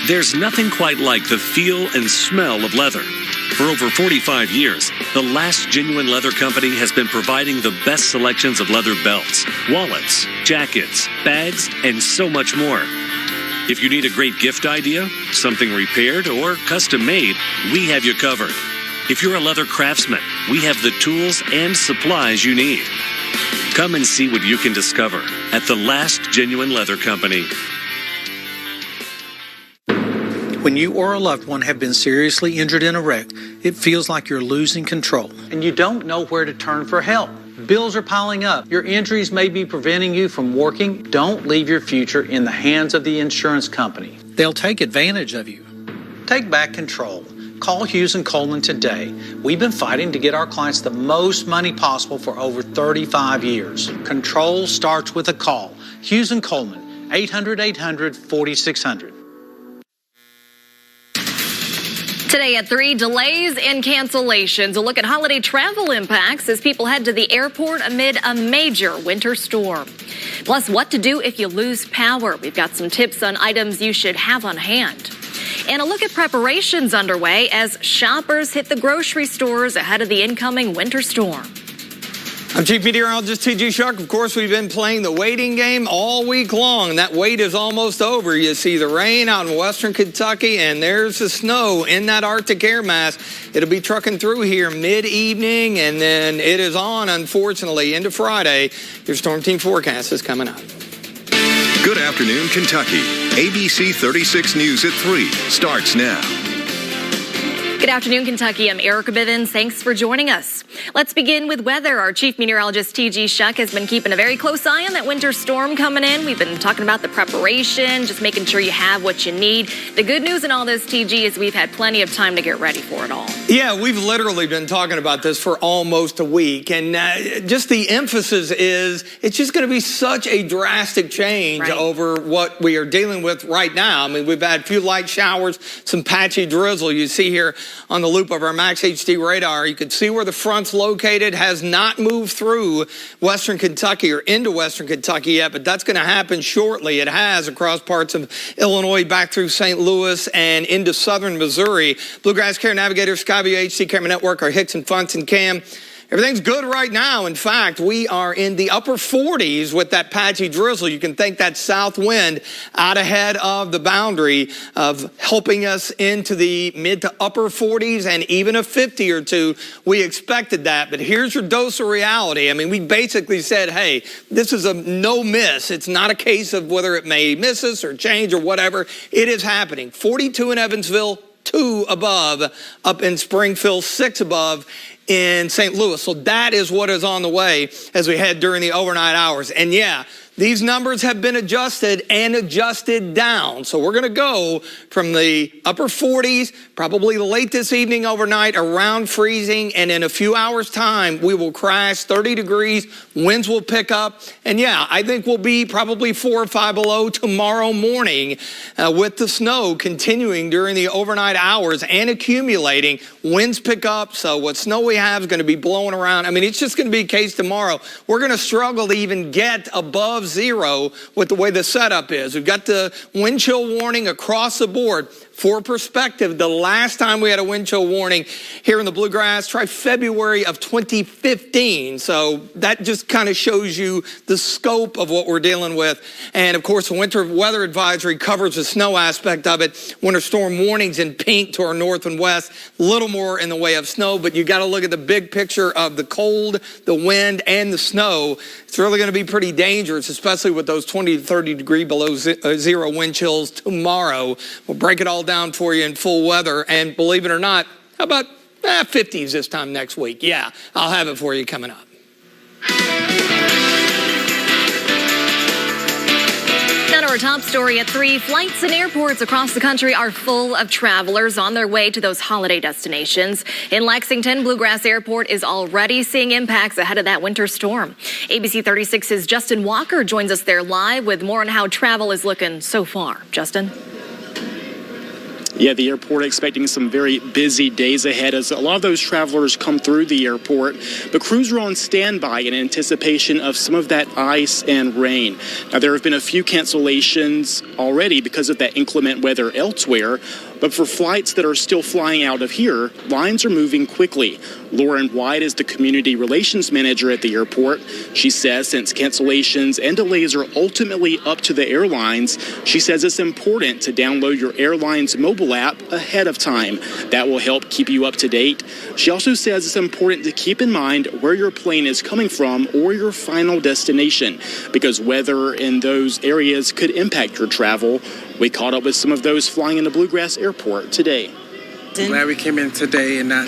There's nothing quite like the feel and smell of leather. For over 45 years, the Last Genuine Leather Company has been providing the best selections of leather belts, wallets, jackets, bags, and so much more. If you need a great gift idea, something repaired, or custom made, we have you covered. If you're a leather craftsman, we have the tools and supplies you need. Come and see what you can discover at the Last Genuine Leather Company. When you or a loved one have been seriously injured in a wreck, it feels like you're losing control. And you don't know where to turn for help. Bills are piling up. Your injuries may be preventing you from working. Don't leave your future in the hands of the insurance company. They'll take advantage of you. Take back control. Call Hughes & Coleman today. We've been fighting to get our clients the most money possible for over 35 years. Control starts with a call. Hughes & Coleman, 800-800-4600. Today at 3, delays and cancellations. A look at holiday travel impacts as people head to the airport amid a major winter storm. Plus, what to do if you lose power. We've got some tips on items you should have on hand. And a look at preparations underway as shoppers hit the grocery stores ahead of the incoming winter storm. I'm Chief Meteorologist T.G. Shuck. Of course, we've been playing the waiting game all week long, and that wait is almost over. You see the rain out in western Kentucky, and there's the snow in that Arctic air mass. It'll be trucking through here mid-evening, and then it is on, unfortunately, into Friday. Your Storm Team forecast is coming up. Good afternoon, Kentucky. ABC 36 News at 3 starts now. Good afternoon, Kentucky. I'm Erica Bivens. Thanks for joining us. Let's begin with weather. Our Chief Meteorologist T.G. Shuck has been keeping a very close eye on that winter storm coming in. We've been talking about the preparation, just making sure you have what you need. The good news in all this, T.G., is we've had plenty of time to get ready for it all. Yeah, we've literally been talking about this for almost a week. And just the emphasis is it's just going to be such a drastic change over what we are dealing with right now. I mean, we've had a few light showers, some patchy drizzle. You see here on the loop of our Max HD radar, you can see where the front's located. Has not moved through western Kentucky or into western Kentucky yet, but that's going to happen shortly. It has across parts of Illinois, back through St. Louis and into southern Missouri. Bluegrass Care Navigator, Skyview HD Camera Network, our Hicks and Funson Cam. Everything's good right now. In fact, we are in the upper 40s with that patchy drizzle. You can think that south wind out ahead of the boundary of helping us into the mid to upper 40s and even a 50 or two. We expected that, but here's your dose of reality. I mean, we basically said, hey, this is a no miss. It's not a case of whether it may miss us or change or whatever. It is happening. 42 in Evansville, 2 above. Up in Springfield, 6 above in St. Louis. So that is what is on the way as we head during the overnight hours. And yeah, these numbers have been adjusted and adjusted down. So we're going to go from the upper 40s, probably late this evening, overnight, around freezing. And in a few hours' time, we will crash 30 degrees. Winds will pick up. And yeah, I think we'll be probably 4 or 5 below tomorrow morning with the snow continuing during the overnight hours and accumulating. Winds pick up. So what snow we have is going to be blowing around. I mean, it's just going to be a case tomorrow. We're going to struggle to even get above zero with the way the setup is. We've got the wind chill warning across the board. For perspective, the last time we had a wind chill warning here in the Bluegrass, try February of 2015. So that just kind of shows you the scope of what we're dealing with. And of course, the winter weather advisory covers the snow aspect of it. Winter storm warnings in pink to our north and west. A little more in the way of snow, but you got to look at the big picture of the cold, the wind, and the snow. It's really going to be pretty dangerous, especially with those 20 to 30 degree below zero wind chills tomorrow. We'll break it all down for you in full weather. And believe it or not, how about 50s this time next week? Yeah, I'll have it for you coming up. Now to our top story at 3. Flights and airports across the country are full of travelers on their way to those holiday destinations. In Lexington, Bluegrass Airport is already seeing impacts ahead of that winter storm. ABC 36's Justin Walker joins us there live with more on how travel is looking so far. Justin? Yeah, the airport expecting some very busy days ahead as a lot of those travelers come through the airport. But crews are on standby in anticipation of some of that ice and rain. Now, there have been a few cancellations already because of that inclement weather elsewhere. But for flights that are still flying out of here, lines are moving quickly. Lauren White is the community relations manager at the airport. She says since cancellations and delays are ultimately up to the airlines, she says it's important to download your airline's mobile app ahead of time. That will help keep you up to date. She also says it's important to keep in mind where your plane is coming from or your final destination, because weather in those areas could impact your travel. We caught up with some of those flying into Bluegrass Airport today. Glad we came in today and not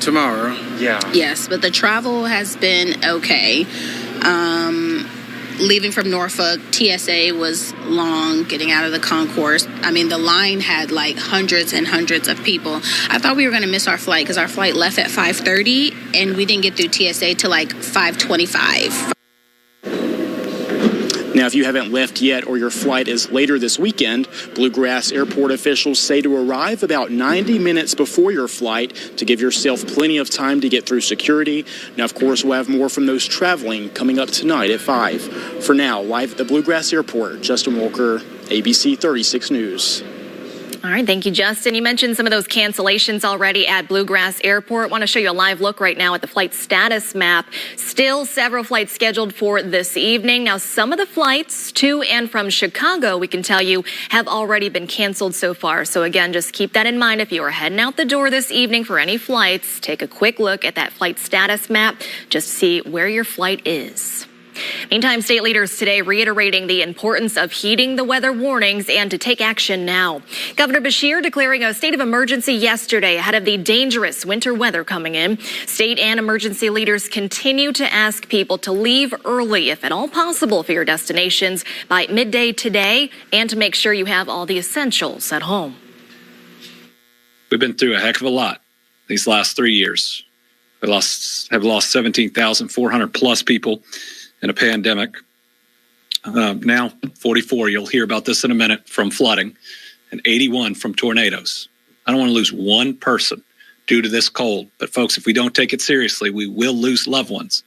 tomorrow. Yeah. Yes, but the travel has been okay. Leaving from Norfolk, TSA was long, getting out of the concourse. I mean, the line had like hundreds and hundreds of people. I thought we were going to miss our flight because our flight left at 5:30 and we didn't get through TSA till like 5:25. Now, if you haven't left yet or your flight is later this weekend, Bluegrass Airport officials say to arrive about 90 minutes before your flight to give yourself plenty of time to get through security. Now, of course, we'll have more from those traveling coming up tonight at 5. For now, live at the Bluegrass Airport, Justin Walker, ABC 36 News. All right, thank you, Justin. You mentioned some of those cancellations already at Bluegrass Airport. Want to show you a live look right now at the flight status map. Still several flights scheduled for this evening. Now, some of the flights to and from Chicago, we can tell you, have already been canceled so far. So again, just keep that in mind. If you are heading out the door this evening for any flights, take a quick look at that flight status map just to see where your flight is. Meantime, state leaders today reiterating the importance of heeding the weather warnings and to take action now. Governor Beshear declaring a state of emergency yesterday ahead of the dangerous winter weather coming in. State and emergency leaders continue to ask people to leave early, if at all possible, for your destinations by midday today and to make sure you have all the essentials at home. We've been through a heck of a lot these last 3 years. We have lost 17,400 plus people in a pandemic. Now 44, you'll hear about this in a minute, from flooding, and 81 from tornadoes. I don't want to lose one person due to this cold, but folks, if we don't take it seriously, we will lose loved ones.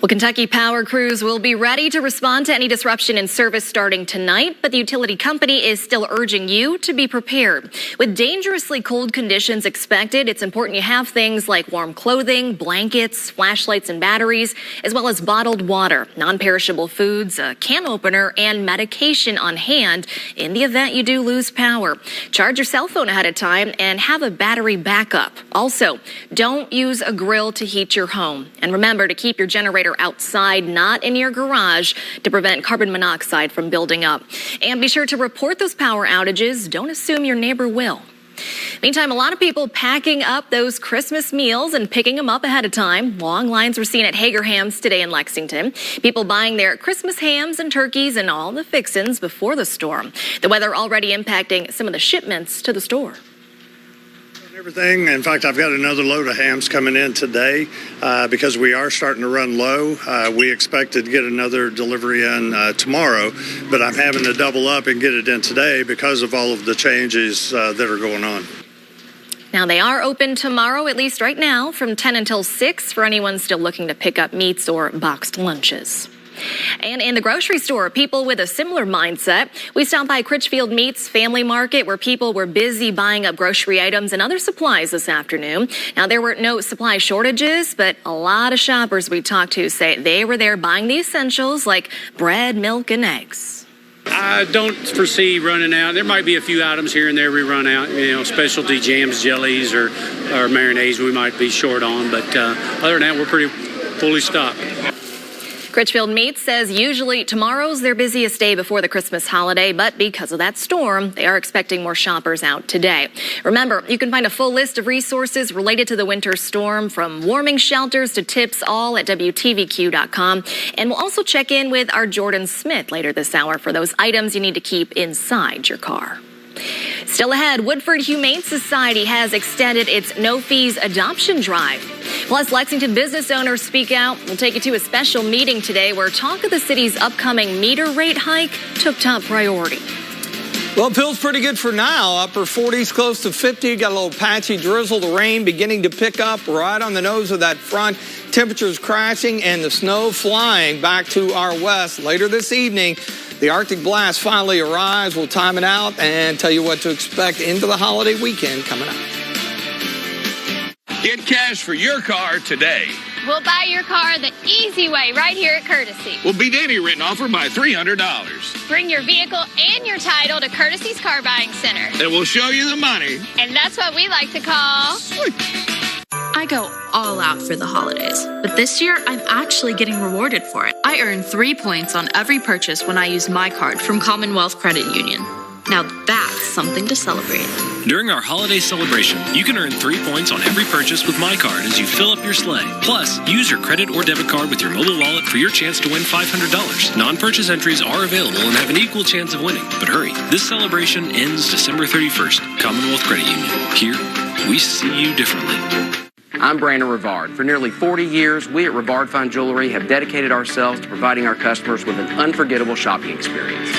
Well, Kentucky Power crews will be ready to respond to any disruption in service starting tonight, but the utility company is still urging you to be prepared. With dangerously cold conditions expected, it's important you have things like warm clothing, blankets, flashlights and batteries, as well as bottled water, non-perishable foods, a can opener, and medication on hand in the event you do lose power. Charge your cell phone ahead of time and have a battery backup. Also, don't use a grill to heat your home. And remember to keep your generator outside, not in your garage, to prevent carbon monoxide from building up. And be sure to report those power outages. Don't assume your neighbor will. Meantime, a lot of people packing up those Christmas meals and picking them up ahead of time. Long lines were seen at Hager Hams today in Lexington. People buying their Christmas hams and turkeys and all the fixins before the storm. The weather already impacting some of the shipments to the store. Everything. In fact, I've got another load of hams coming in today because we are starting to run low. We expected to get another delivery in tomorrow, but I'm having to double up and get it in today because of all of the changes that are going on. Now, they are open tomorrow, at least right now, from 10 until 6 for anyone still looking to pick up meats or boxed lunches. And in the grocery store, people with a similar mindset. We stopped by Critchfield Meats Family Market, where people were busy buying up grocery items and other supplies this afternoon. Now, there were no supply shortages, but a lot of shoppers we talked to say they were there buying the essentials like bread, milk, and eggs. I don't foresee running out. There might be a few items here and there we run out, specialty jams, jellies, or marinades we might be short on. But other than that, we're pretty fully stocked. Critchfield Meats says usually tomorrow's their busiest day before the Christmas holiday, but because of that storm, they are expecting more shoppers out today. Remember, you can find a full list of resources related to the winter storm, from warming shelters to tips, all at WTVQ.com. And we'll also check in with our Jordan Smith later this hour for those items you need to keep inside your car. Still ahead, Woodford Humane Society has extended its no-fees adoption drive. Plus, Lexington business owners speak out. We'll take you to a special meeting today where talk of the city's upcoming meter rate hike took top priority. Well, it feels pretty good for now. Upper 40s, close to 50. Got a little patchy drizzle. The rain beginning to pick up right on the nose of that front. Temperatures crashing and the snow flying back to our west. Later this evening, the Arctic blast finally arrives. We'll time it out and tell you what to expect into the holiday weekend coming up. Get cash for your car today. We'll buy your car the easy way right here at Courtesy. We'll beat any written offer by $300. Bring your vehicle and your title to Courtesy's Car Buying Center. And we'll show you the money. And that's what we like to call... I go all out for the holidays, but this year I'm actually getting rewarded for it. I earn 3 points on every purchase when I use my card from Commonwealth Credit Union. Now that's something to celebrate. During our holiday celebration, you can earn 3 points on every purchase with My Card as you fill up your sleigh. Plus, use your credit or debit card with your mobile wallet for your chance to win $500. Non-purchase entries are available and have an equal chance of winning. But hurry, this celebration ends December 31st. Commonwealth Credit Union. Here, we see you differently. I'm Brandon Rivard. For nearly 40 years, we at Rivard Fine Jewelry have dedicated ourselves to providing our customers with an unforgettable shopping experience.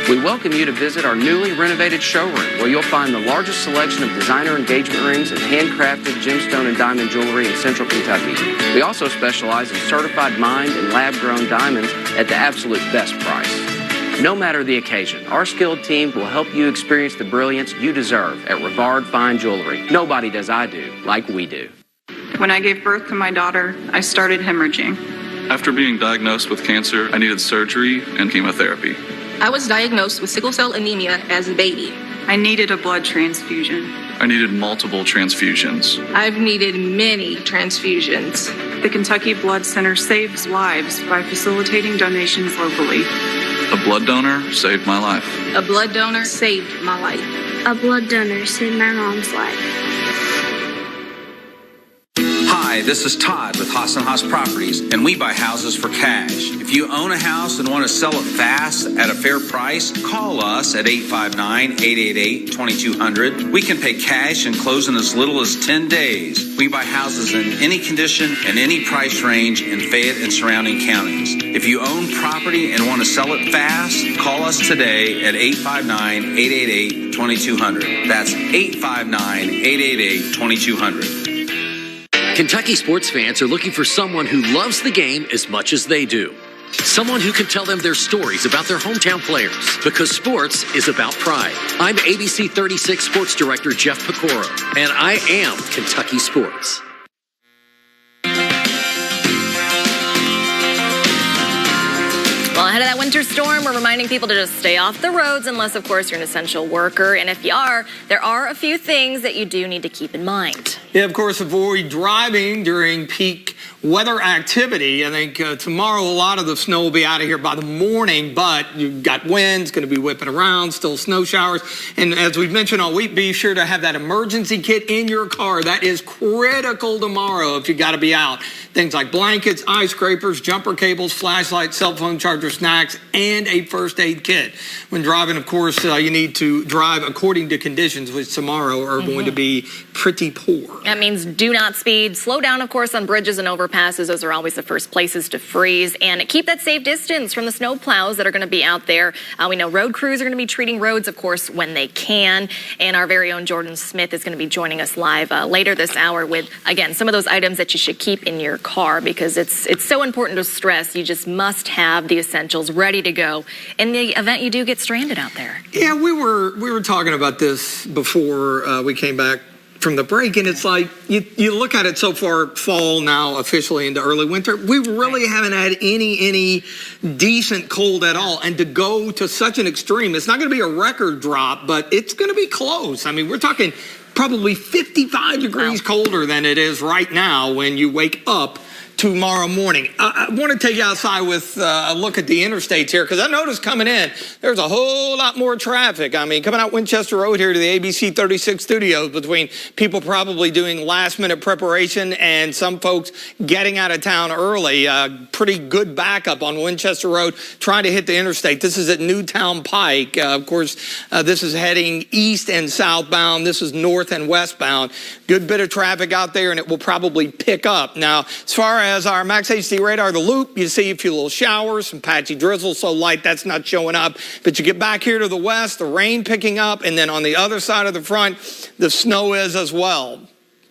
We welcome you to visit our newly renovated showroom, where you'll find the largest selection of designer engagement rings and handcrafted gemstone and diamond jewelry in Central Kentucky. We also specialize in certified mined and lab-grown diamonds at the absolute best price. No matter the occasion, our skilled team will help you experience the brilliance you deserve at Rivard Fine Jewelry. Nobody does I do like we do. When I gave birth to my daughter, I started hemorrhaging. After being diagnosed with cancer, I needed surgery and chemotherapy. I was diagnosed with sickle cell anemia as a baby. I needed a blood transfusion. I needed multiple transfusions. I've needed many transfusions. The Kentucky Blood Center saves lives by facilitating donations locally. A blood donor saved my life. A blood donor saved my life. A blood donor saved my mom's life. Hi, this is Todd with Haas & Haas Properties, and we buy houses for cash. If you own a house and want to sell it fast at a fair price, call us at 859-888-2200. We can pay cash and close in as little as 10 days. We buy houses in any condition and any price range in Fayette and surrounding counties. If you own property and want to sell it fast, call us today at 859-888-2200. That's 859-888-2200. Kentucky sports fans are looking for someone who loves the game as much as they do. Someone who can tell them their stories about their hometown players, because sports is about pride. I'm ABC 36 Sports Director Jeff Pecoro, and I am Kentucky Sports. Well, ahead of that winter storm, we're reminding people to just stay off the roads unless, of course, you're an essential worker. And if you are, there are a few things that you do need to keep in mind. Yeah, of course, avoid driving during peak weather activity. I think tomorrow a lot of the snow will be out of here by the morning, but you've got winds going to be whipping around, still snow showers. And as we've mentioned all week, be sure to have that emergency kit in your car. That is critical tomorrow if you got to be out. Things like blankets, ice scrapers, jumper cables, flashlights, cell phone charger, snacks, and a first aid kit. When driving, of course, you need to drive according to conditions, which tomorrow are going to be pretty poor. That means do not speed. Slow down, of course, on bridges and overpasses. Those are always the first places to freeze. And keep that safe distance from the snow plows that are going to be out there. We know road crews are going to be treating roads, of course, when they can. And our very own Jordan Smith is going to be joining us live later this hour with, again, some of those items that you should keep in your car, because it's so important to stress. You just must have the essentials ready to go in the event you do get stranded out there. Yeah, we were talking about this before we came back from the break, and it's like you look at it so far, fall now officially into early winter. We really haven't had any decent cold at all, and to go to such an extreme, it's not going to be a record drop, but it's going to be close. I mean, we're talking probably 55 degrees colder than it is right now when you wake up tomorrow morning. I want to take you outside with a look at the interstates here, because I noticed coming in, there's a whole lot more traffic. I mean, coming out Winchester Road here to the ABC 36 studios, between people probably doing last-minute preparation and some folks getting out of town early. Pretty good backup on Winchester Road, trying to hit the interstate. This is at Newtown Pike. Of course, this is heading east and southbound. This is north and westbound. Good bit of traffic out there, and it will probably pick up. Now, as far as our Max HD radar, the loop, you see a few little showers, some patchy drizzle, so light that's not showing up. But you get back here to the west, the rain picking up, and then on the other side of the front, the snow is as well.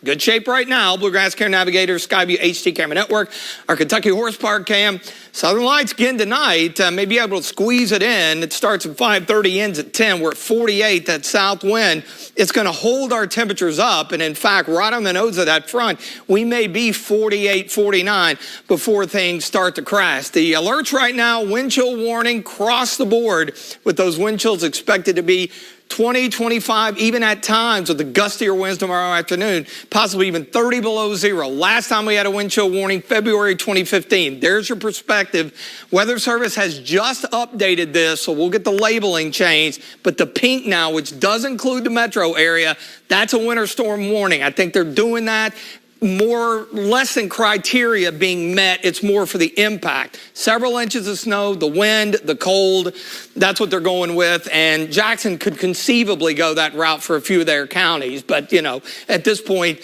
Good shape right now. Bluegrass Care Navigator, Skyview HD Camera Network, our Kentucky Horse Park Cam. Southern Lights again tonight. May be able to squeeze it in. It starts at 5:30, ends at 10. We're at 48, that south wind. It's going to hold our temperatures up. And in fact, right on the nose of that front, we may be 48, 49 before things start to crash. The alerts right now, wind chill warning across the board, with those wind chills expected to be 20, 25, even at times with the gustier winds tomorrow afternoon, possibly even 30 below zero. Last time we had a wind chill warning, February 2015. There's your perspective. Weather Service has just updated this, so we'll get the labeling changed. But the pink now, which does include the metro area, that's a winter storm warning. I think they're doing that less than criteria being met. It's more for the impact. Several inches of snow, the wind, the cold, that's what they're going with. And Jackson could conceivably go that route for a few of their counties. But, you know, at this point,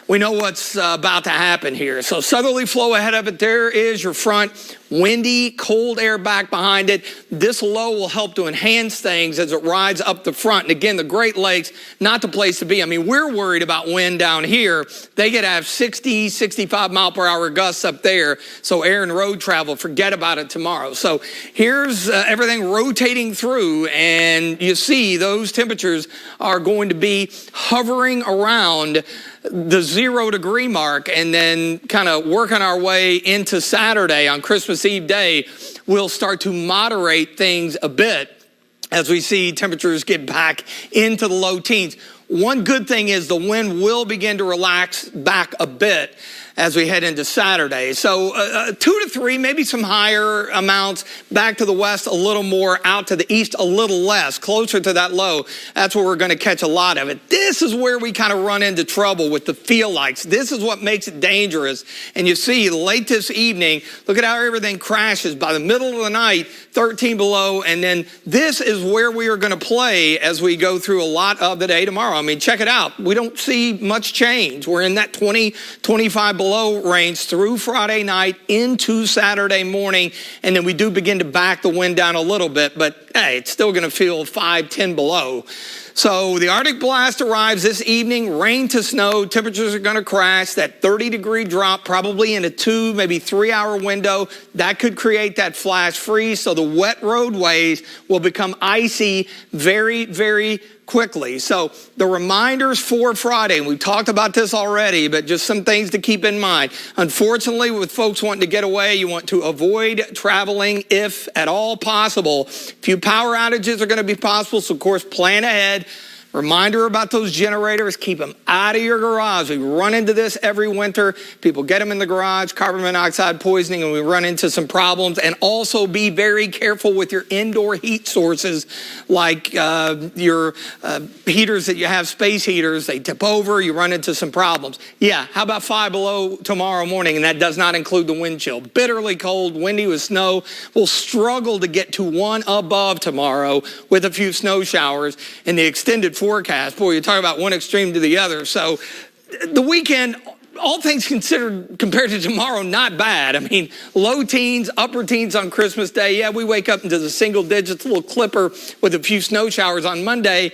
we know what's about to happen here. So southerly flow ahead of it. There is your front. Windy, cold air back behind it. This low will help to enhance things as it rides up the front. And again, the Great Lakes, not the place to be. I mean, we're worried about wind down here. They could have 60, 65 mile per hour gusts up there. So air and road travel, forget about it tomorrow. So here's everything rotating through. And you see those temperatures are going to be hovering around the 0 degree mark, and then kind of working our way into Saturday on Christmas Eve day, we'll start to moderate things a bit as we see temperatures get back into the low teens. One good thing is the wind will begin to relax back a bit as we head into Saturday. So 2 to 3, maybe some higher amounts back to the west, a little more, out to the east, a little less, closer to that low. That's where we're going to catch a lot of it. This is where we kind of run into trouble with the feel-likes. This is what makes it dangerous. And you see late this evening, look at how everything crashes. By the middle of the night, 13 below, and then this is where we are going to play as we go through a lot of the day tomorrow. I mean, check it out. We don't see much change. We're in that 20, 25 below range through Friday night into Saturday morning, and then we do begin to back the wind down a little bit, but hey, it's still going to feel 5, 10 below. So the Arctic blast arrives this evening, rain to snow, temperatures are going to crash, that 30-degree drop probably in a 2, maybe 3-hour window. That could create that flash freeze, so the wet roadways will become icy very, very quickly. So the reminders for Friday, and we talked about this already, but just some things to keep in mind. Unfortunately, with folks wanting to get away, you want to avoid traveling if at all possible. A few power outages are going to be possible, so of course plan ahead. Reminder about those generators, keep them out of your garage. We run into this every winter. People get them in the garage, carbon monoxide poisoning, and we run into some problems. And also be very careful with your indoor heat sources, like your heaters that you have, space heaters. They tip over, you run into some problems. Yeah, how about 5 below tomorrow morning? And that does not include the wind chill. Bitterly cold, windy with snow. We'll struggle to get to 1 above tomorrow with a few snow showers in the extended forecast. Boy, you talk about one extreme to the other. So the weekend, all things considered, compared to tomorrow, not bad. I mean, low teens, upper teens on Christmas Day. Yeah, we wake up into the single digits, a little clipper with a few snow showers on Monday.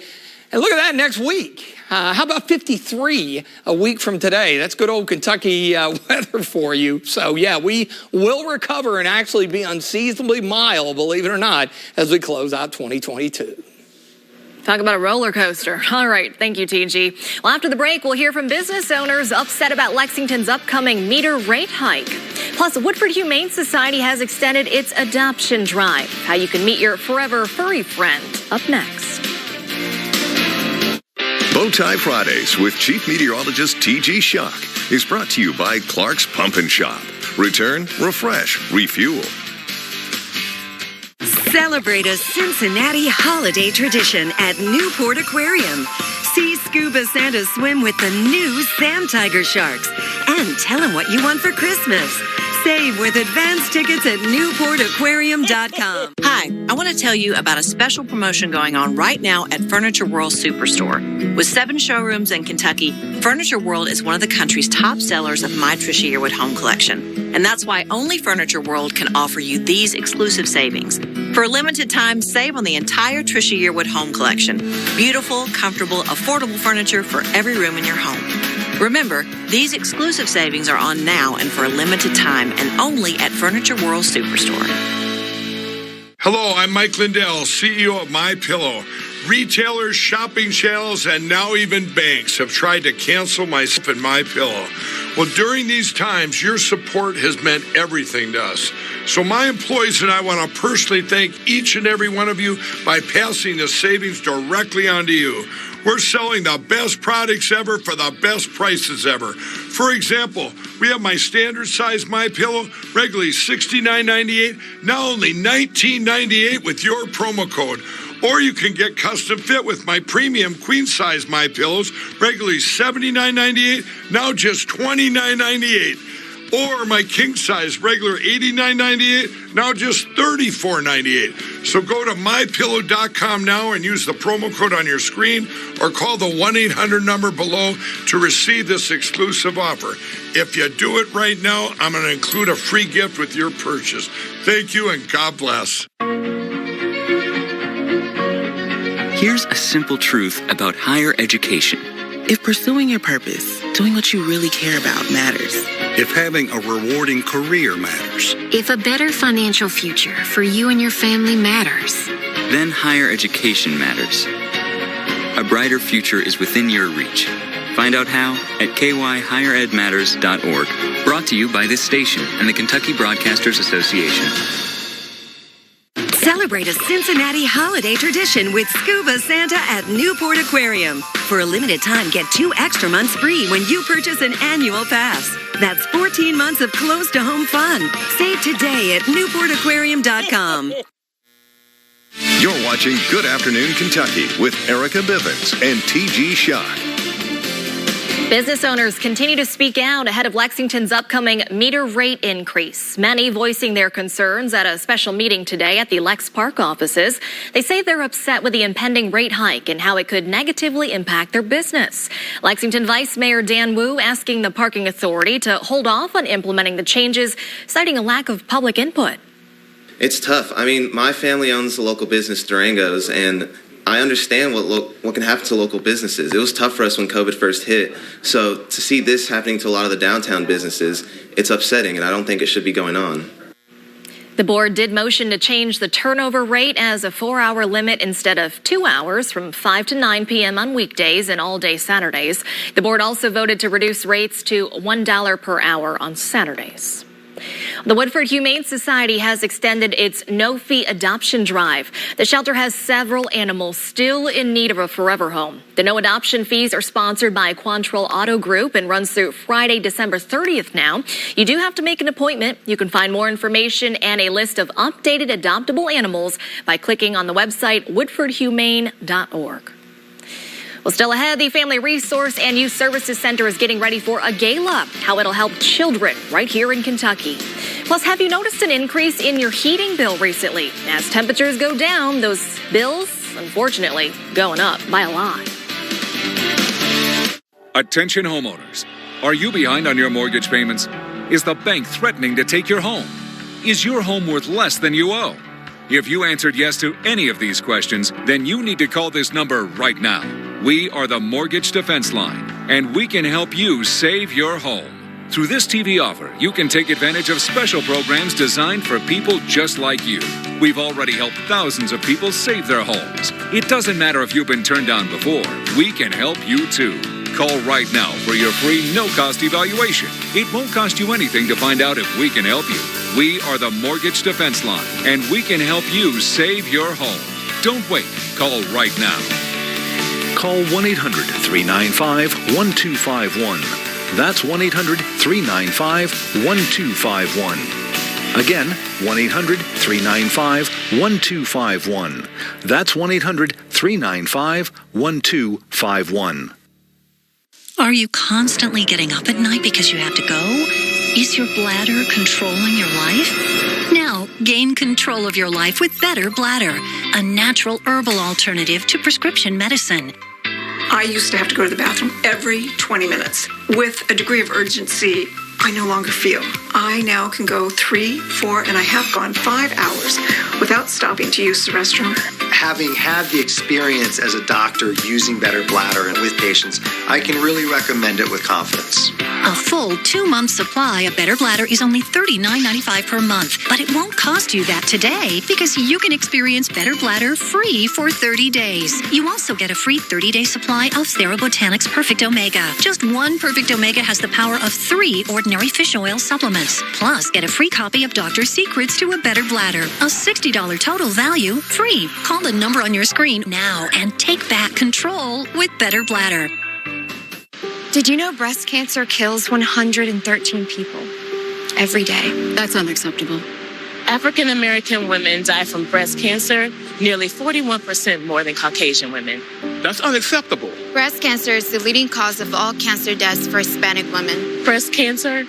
And look at that next week. How about 53 a week from today? That's good old Kentucky weather for you. So, yeah, we will recover and actually be unseasonably mild, believe it or not, as we close out 2022. Talk about a roller coaster. All right. Thank you, TG. Well, after the break, we'll hear from business owners upset about Lexington's upcoming meter rate hike. Plus, Woodford Humane Society has extended its adoption drive. How you can meet your forever furry friend. Up next. Bowtie Fridays with Chief Meteorologist TG Shuck is brought to you by Clark's Pump and Shop. Return, refresh, refuel. Celebrate a Cincinnati holiday tradition at Newport Aquarium. See Scuba Santa swim with the new Sand Tiger sharks. And tell him what you want for Christmas. Save with advance tickets at NewportAquarium.com. Hi, I want to tell you about a special promotion going on right now at Furniture World Superstore. With 7 showrooms in Kentucky, Furniture World is one of the country's top sellers of my Trisha Yearwood home collection. And that's why only Furniture World can offer you these exclusive savings. For a limited time, save on the entire Trisha Yearwood home collection. Beautiful, comfortable, affordable furniture for every room in your home. Remember, these exclusive savings are on now and for a limited time and only at Furniture World Superstore. Hello, I'm Mike Lindell, CEO of MyPillow. Retailers, shopping channels, and now even banks have tried to cancel myself and MyPillow. Well, during these times, your support has meant everything to us. So my employees and I want to personally thank each and every one of you by passing the savings directly on to you. We're selling the best products ever for the best prices ever. For example, we have my standard size MyPillow, regularly $69.98, now only $19.98 with your promo code. Or you can get custom fit with my premium queen size MyPillows, regularly $79.98, now just $29.98. Or my king size, regular $89.98, now just $34.98. So go to MyPillow.com now and use the promo code on your screen or call the 1-800 number below to receive this exclusive offer. If you do it right now, I'm going to include a free gift with your purchase. Thank you and God bless. Here's a simple truth about higher education. If pursuing your purpose, doing what you really care about matters. If having a rewarding career matters. If a better financial future for you and your family matters. Then higher education matters. A brighter future is within your reach. Find out how at kyhigheredmatters.org. Brought to you by this station and the Kentucky Broadcasters Association. Celebrate a Cincinnati holiday tradition with Scuba Santa at Newport Aquarium. For a limited time, get 2 extra months free when you purchase an annual pass. That's 14 months of close-to-home fun. Save today at NewportAquarium.com. You're watching Good Afternoon Kentucky with Erica Bivens and T.G. Shock. Business owners continue to speak out ahead of Lexington's upcoming meter rate increase. Many voicing their concerns at a special meeting today at the Lex Park offices. They say they're upset with the impending rate hike and how it could negatively impact their business. Lexington Vice Mayor Dan Wu asking the parking authority to hold off on implementing the changes, citing a lack of public input. It's tough. I mean, my family owns the local business Durango's, and I understand what can happen to local businesses. It was tough for us when COVID first hit. So to see this happening to a lot of the downtown businesses, it's upsetting, and I don't think it should be going on. The board did motion to change the turnover rate as a 4-hour limit instead of 2 hours from 5 to 9 p.m. on weekdays and all-day Saturdays. The board also voted to reduce rates to $1 per hour on Saturdays. The Woodford Humane Society has extended its no-fee adoption drive. The shelter has several animals still in need of a forever home. The no adoption fees are sponsored by Quantrill Auto Group and runs through Friday, December 30th now. You do have to make an appointment. You can find more information and a list of updated adoptable animals by clicking on the website woodfordhumane.org. Well, still ahead, the Family Resource and Youth Services Center is getting ready for a gala, how it'll help children right here in Kentucky. Plus, have you noticed an increase in your heating bill recently? As temperatures go down, those bills, unfortunately, going up by a lot. Attention homeowners. Are you behind on your mortgage payments? Is the bank threatening to take your home? Is your home worth less than you owe? If you answered yes to any of these questions, then you need to call this number right now. We are the Mortgage Defense Line, and we can help you save your home. Through this TV offer, you can take advantage of special programs designed for people just like you. We've already helped thousands of people save their homes. It doesn't matter if you've been turned down before. We can help you too. Call right now for your free no-cost evaluation. It won't cost you anything to find out if we can help you. We are the Mortgage Defense Line, and we can help you save your home. Don't wait. Call right now. Call 1-800-395-1251. That's 1-800-395-1251. Again, 1-800-395-1251. That's 1-800-395-1251. Are you constantly getting up at night because you have to go? Is your bladder controlling your life? Now, gain control of your life with Better Bladder, a natural herbal alternative to prescription medicine. I used to have to go to the bathroom every 20 minutes. With a degree of urgency I no longer feel. I now can go 3, 4, and I have gone 5 hours without stopping to use the restroom. Having had the experience as a doctor using Better Bladder and with patients, I can really recommend it with confidence. A full 2-month supply of Better Bladder is only $39.95 per month, but it won't cost you that today because you can experience Better Bladder free for 30 days. You also get a free 30-day supply of Therabotanics Perfect Omega. Just one Perfect Omega has the power of 3 ordinary fish oil supplements. Plus, get a free copy of Doctor Secrets to a Better Bladder. A $60 total value, free. Call the number on your screen now and take back control with Better Bladder. Did you know breast cancer kills 113 people every day? That's unacceptable. African American women die from breast cancer nearly 41% more than Caucasian women. That's unacceptable. Breast cancer is the leading cause of all cancer deaths for Hispanic women. Breast cancer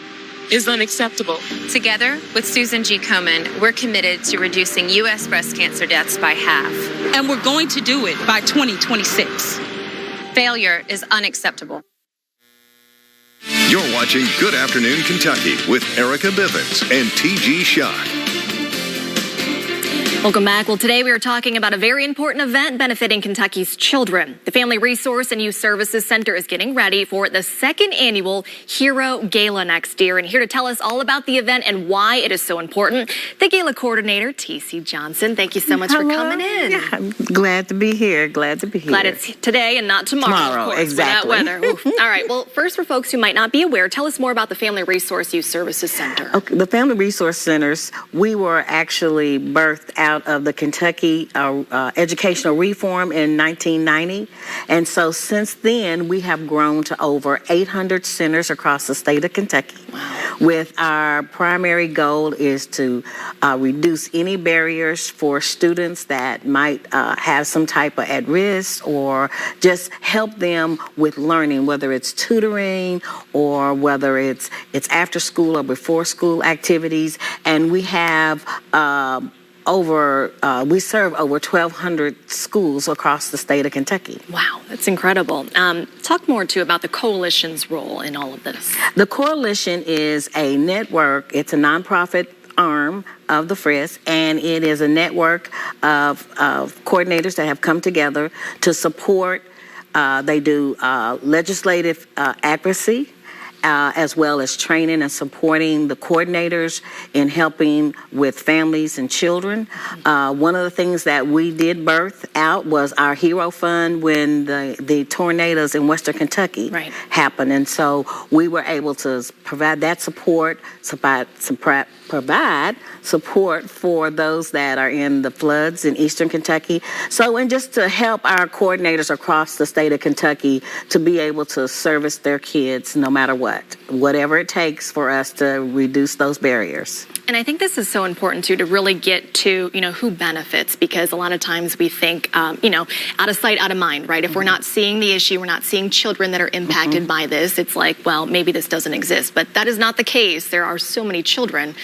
is unacceptable. Together with Susan G. Komen, we're committed to reducing U.S. breast cancer deaths by half. And we're going to do it by 2026. Failure is unacceptable. You're watching Good Afternoon Kentucky with Erica Bivens and T.G. Shock. Welcome back. Well, today we are talking about a very important event benefiting Kentucky's children. The Family Resource and Youth Services Center is getting ready for the 2nd annual Hero Gala next year. And here to tell us all about the event and why it is so important, the Gala Coordinator, T.C. Johnson. Thank you so much for coming in. Yeah, I'm glad to be here. Glad it's today and not tomorrow, of course, exactly. With that weather. All right. Well, first, for folks who might not be aware, tell us more about the Family Resource Youth Services Center. Okay, the Family Resource Centers, we were actually birthed out of the Kentucky educational reform in 1990. And so since then, we have grown to over 800 centers across the state of Kentucky. Wow. With our primary goal is to reduce any barriers for students that might have some type of at risk, or just help them with learning, whether it's tutoring or whether it's after school or before school activities. And we have we serve over 1,200 schools across the state of Kentucky. Wow, that's incredible. Talk more, too, about the Coalition's role in all of this. The Coalition is a network. It's a nonprofit arm of the FRIS, and it is a network of coordinators that have come together to support. They do legislative advocacy, as well as training and supporting the coordinators in helping with families and children. One of the things that we did birth out was our Hero Fund when the tornadoes in Western Kentucky happened. And so we were able to provide that support, provide support for those that are in the floods in Eastern Kentucky. So, and just to help our coordinators across the state of Kentucky to be able to service their kids no matter whatever it takes for us to reduce those barriers. And I think this is so important, too, to really get to, who benefits, because a lot of times we think, out of sight, out of mind, right? If we're not seeing the issue, we're not seeing children that are impacted by this, it's like, well, maybe this doesn't exist. But that is not the case. There are so many children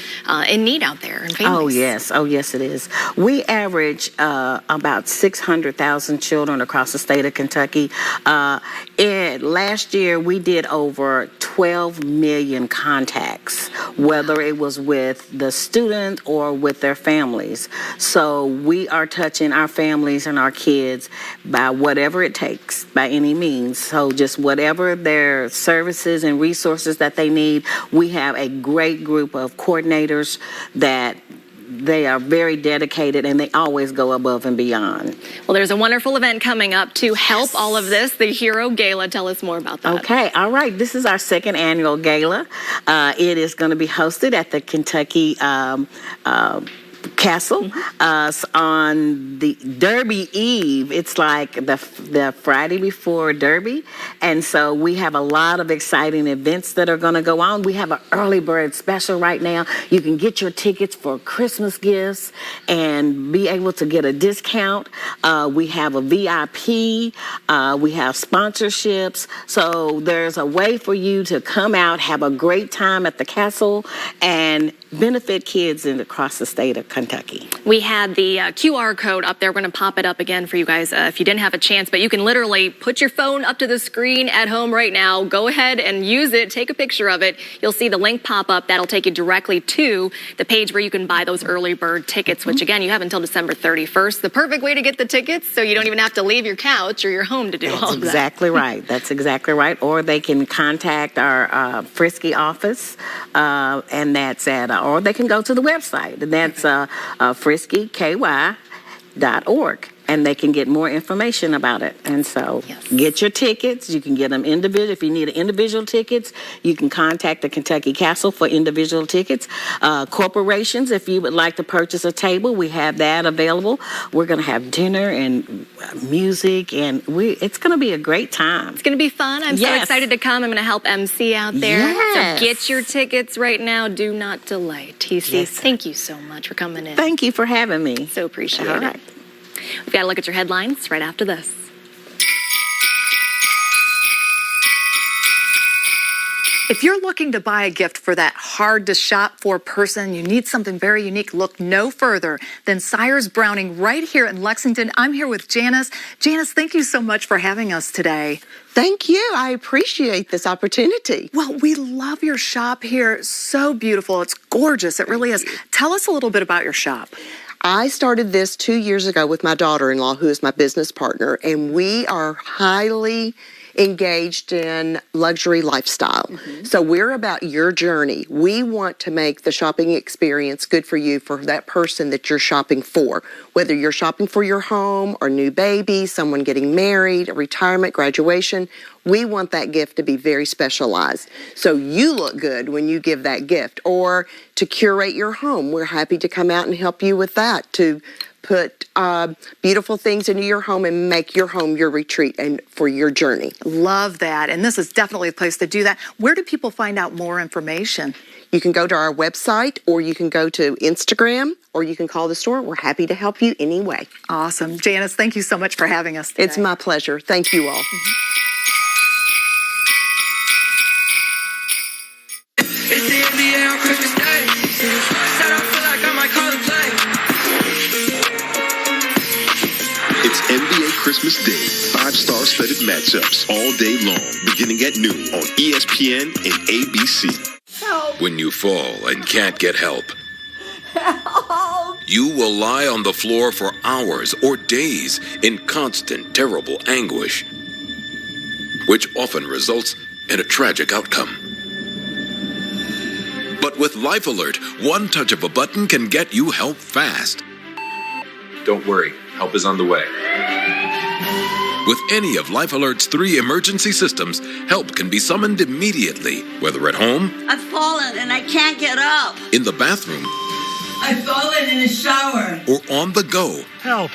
in need out there and families. Oh, yes, it is. We average about 600,000 children across the state of Kentucky. Last year, we did over 12 million contacts, whether it was with the student or with their families. So we are touching our families and our kids by whatever it takes, by any means. So just whatever their services and resources that they need, we have a great group of coordinators that they are very dedicated, and they always go above and beyond. Well, there's a wonderful event coming up to help all of this, the Hero Gala. Tell us more about that. Okay, all right. This is our 2nd annual gala. It is going to be hosted at the Kentucky Castle. On the Derby Eve, it's like the Friday before Derby, and so we have a lot of exciting events that are going to go on. We have an early bird special right now. You can get your tickets for Christmas gifts and be able to get a discount. We have a VIP. We have sponsorships. So there's a way for you to come out, have a great time at the Castle, and benefit kids across the state of Kentucky. We had the QR code up there. We're going to pop it up again for you guys if you didn't have a chance, but you can literally put your phone up to the screen at home right now. Go ahead and use it. Take a picture of it. You'll see the link pop up. That'll take you directly to the page where you can buy those early bird tickets, which again, you have until December 31st. The perfect way to get the tickets so you don't even have to leave your couch or your home to do all of that. That's exactly right. That's exactly right. Or they can contact our Frisky office, and that's at, or they can go to the website, and that's friskyky.org. And they can get more information about it. And so get your tickets. You can get them individual. If you need individual tickets, you can contact the Kentucky Castle for individual tickets. Corporations, if you would like to purchase a table, we have that available. We're going to have dinner and music, and it's going to be a great time. It's going to be fun. I'm so excited to come. I'm going to help MC out there. Yes. So get your tickets right now. Do not delay. TC, thank you so much for coming in. Thank you for having me. So appreciate it. All right. We've got to look at your headlines right after this. If you're looking to buy a gift for that hard-to-shop-for person, you need something very unique, look no further than Sire's Browning right here in Lexington. I'm here with Janice. Janice, thank you so much for having us today. Thank you. I appreciate this opportunity. Well, we love your shop here. So beautiful. It's gorgeous. It really is. Tell us a little bit about your shop. I started this 2 years ago with my daughter-in-law, who is my business partner, and we are highly engaged in luxury lifestyle. So we're about your journey. We want to make the shopping experience good for you, for that person that you're shopping for. Whether you're shopping for your home or new baby, someone getting married, a retirement, graduation, we want that gift to be very specialized. So you look good when you give that gift. Or to curate your home, we're happy to come out and help you with that, to put beautiful things into your home and make your home your retreat and for your journey. Love that. And this is definitely a place to do that. Where do people find out more information? You can go to our website, or you can go to Instagram, or you can call the store. We're happy to help you any way. Awesome. Janice, thank you so much for having us today. It's my pleasure. Thank you all. It's the NBA on Christmas Day. Said I feel like I might call the play. It's NBA Christmas Day. 5-star studded matchups all day long, beginning at noon on ESPN and ABC. Help. When you fall and can't get help, you will lie on the floor for hours or days in constant, terrible anguish, which often results in a tragic outcome. But with Life Alert, one touch of a button can get you help fast. Don't worry, help is on the way. With any of Life Alert's 3 emergency systems, help can be summoned immediately, whether at home, I've fallen and I can't get up. in the bathroom, I've fallen in the shower. or on the go. Help!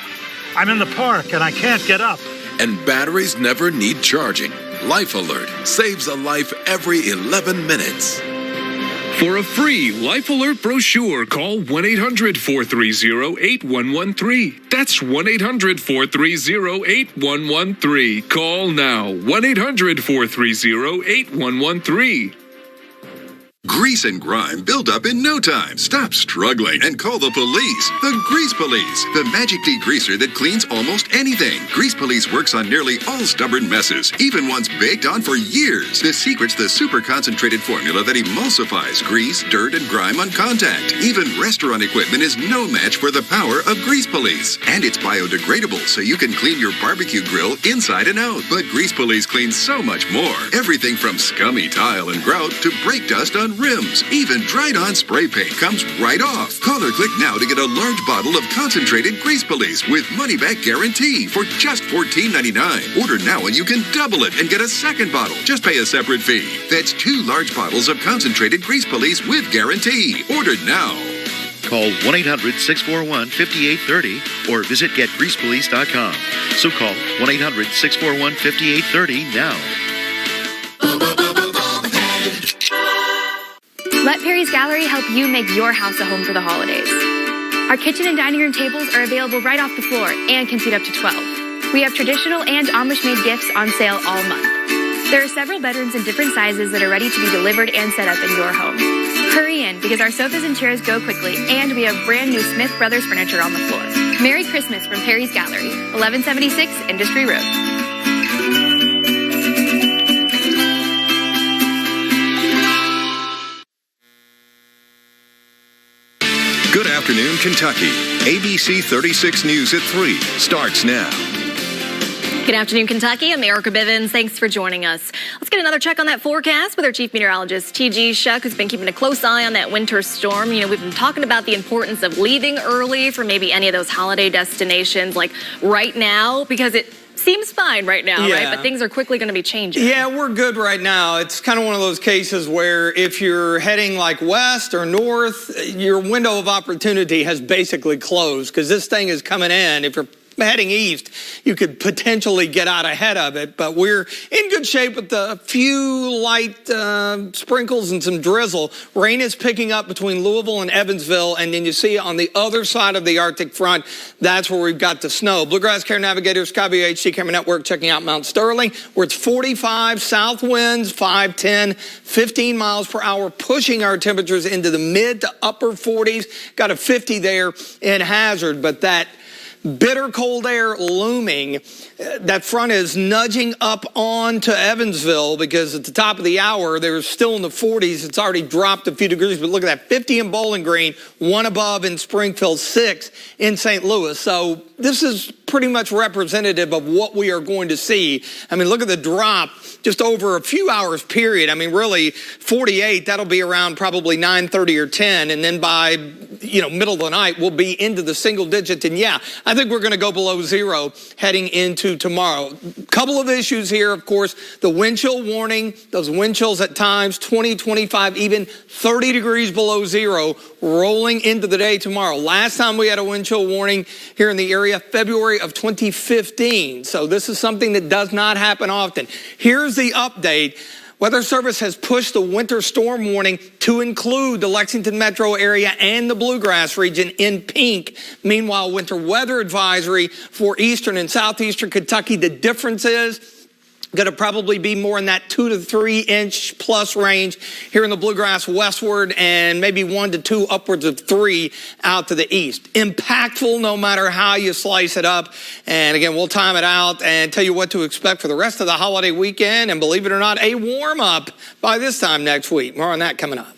I'm in the park and I can't get up. And batteries never need charging. Life Alert saves a life every 11 minutes. For a free Life Alert brochure, call 1-800-430-8113. That's 1-800-430-8113. Call now. 1-800-430-8113. Grease and grime build up in no time. Stop struggling and call the police. The Grease Police, the magic degreaser that cleans almost anything. Grease Police works on nearly all stubborn messes, even ones baked on for years. The secret's the super concentrated formula that emulsifies grease, dirt, and grime on contact. Even restaurant equipment is no match for the power of Grease Police. And it's biodegradable, so you can clean your barbecue grill inside and out. But Grease Police cleans so much more. Everything from scummy tile and grout to brake dust on rims. Even dried-on spray paint comes right off. Call or click now to get a large bottle of concentrated Grease Police with money-back guarantee for just $14.99. Order now and you can double it and get a second bottle. Just pay a separate fee. That's 2 large bottles of concentrated Grease Police with guarantee. Ordered now. Call 1-800-641-5830 or visit getgreasepolice.com. So call 1-800-641-5830 now. Let Perry's Gallery help you make your house a home for the holidays. Our kitchen and dining room tables are available right off the floor and can seat up to 12. We have traditional and Amish-made gifts on sale all month. There are several bedrooms in different sizes that are ready to be delivered and set up in your home. Hurry in because our sofas and chairs go quickly, and we have brand new Smith Brothers furniture on the floor. Merry Christmas from Perry's Gallery, 1176 Industry Road. Good afternoon, Kentucky. ABC 36 News at 3 starts now. Good afternoon, Kentucky. I'm Erica Bivens. Thanks for joining us. Let's get another check on that forecast with our chief meteorologist, T.G. Shuck, who's been keeping a close eye on that winter storm. You know, we've been talking about the importance of leaving early for maybe any of those holiday destinations, like right now, because it seems fine right now, right? But things are quickly going to be changing. Yeah, we're good right now. It's kind of one of those cases where if you're heading like west or north, your window of opportunity has basically closed because this thing is coming in. If you're heading east, you could potentially get out ahead of it, but we're in good shape with a few light sprinkles and some drizzle. Rain is picking up between Louisville and Evansville, and then you see on the other side of the Arctic front, that's where we've got the snow. Bluegrass Care Navigator, Skyview HD Camera Network, checking out Mount Sterling, where it's 45, south winds, 5, 10, 15 miles per hour, pushing our temperatures into the mid to upper 40s. Got a 50 there in Hazard, but that bitter cold air looming. That front is nudging up on to Evansville because at the top of the hour, they're still in the 40s. It's already dropped a few degrees, but look at that, 50 in Bowling Green, 1 above in Springfield, 6 in St. Louis. So this is pretty much representative of what we are going to see. I mean, look at the drop just over a few hours period. I mean, really, 48, that'll be around probably 9:30 or 10. And then by, middle of the night, we'll be into the single digits. And yeah, I think we're going to go below zero heading into tomorrow. Couple of issues here, of course, the wind chill warning, those wind chills at times, 20, 25, even 30 degrees below zero rolling into the day tomorrow. Last time we had a wind chill warning here in the area, February of 2015. So this is something that does not happen often. Here's the update. Weather Service has pushed the winter storm warning to include the Lexington metro area and the Bluegrass region in pink. Meanwhile, winter weather advisory for eastern and southeastern Kentucky. The difference is going to probably be more in that 2 to 3 inch plus range here in the Bluegrass westward, and maybe 1 to 2, upwards of 3 out to the east. Impactful no matter how you slice it up. And again, we'll time it out and tell you what to expect for the rest of the holiday weekend. And believe it or not, a warm up by this time next week. More on that coming up.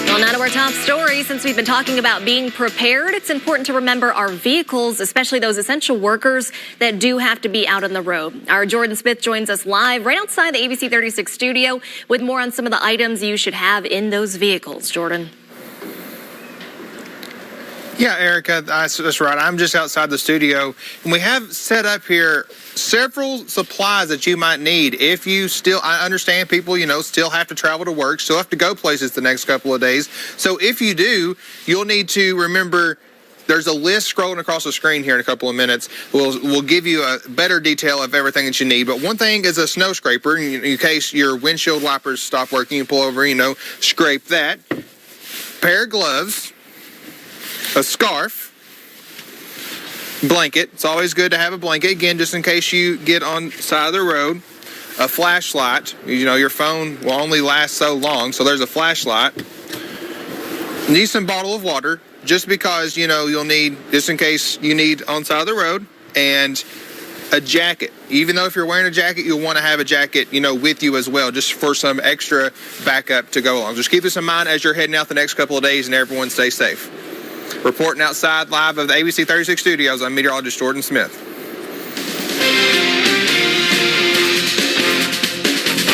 Well, now to our top story. Since we've been talking about being prepared, it's important to remember our vehicles, especially those essential workers that do have to be out on the road. Our Jordan Smith joins us live right outside the ABC 36 studio with more on some of the items you should have in those vehicles. Jordan. Yeah, Erica, that's right. I'm just outside the studio, and we have set up here several supplies that you might need if you I understand people, still have to travel to work, still have to go places the next couple of days. So if you do, you'll need to remember there's a list scrolling across the screen here in a couple of minutes. We'll give you a better detail of everything that you need. But one thing is a snow scraper. In case your windshield wipers stop working, you pull over, scrape that. Pair of gloves. A scarf, blanket. It's always good to have a blanket, again, just in case you get on the side of the road. A flashlight. Your phone will only last so long, so there's a flashlight. Need some bottle of water, just because, you'll need, just in case you need on the side of the road. And a jacket. Even though if you're wearing a jacket, you'll want to have a jacket, with you as well, just for some extra backup to go along. Just keep this in mind as you're heading out the next couple of days, and everyone stay safe. Reporting outside live of the ABC 36 studios, I'm meteorologist Jordan Smith.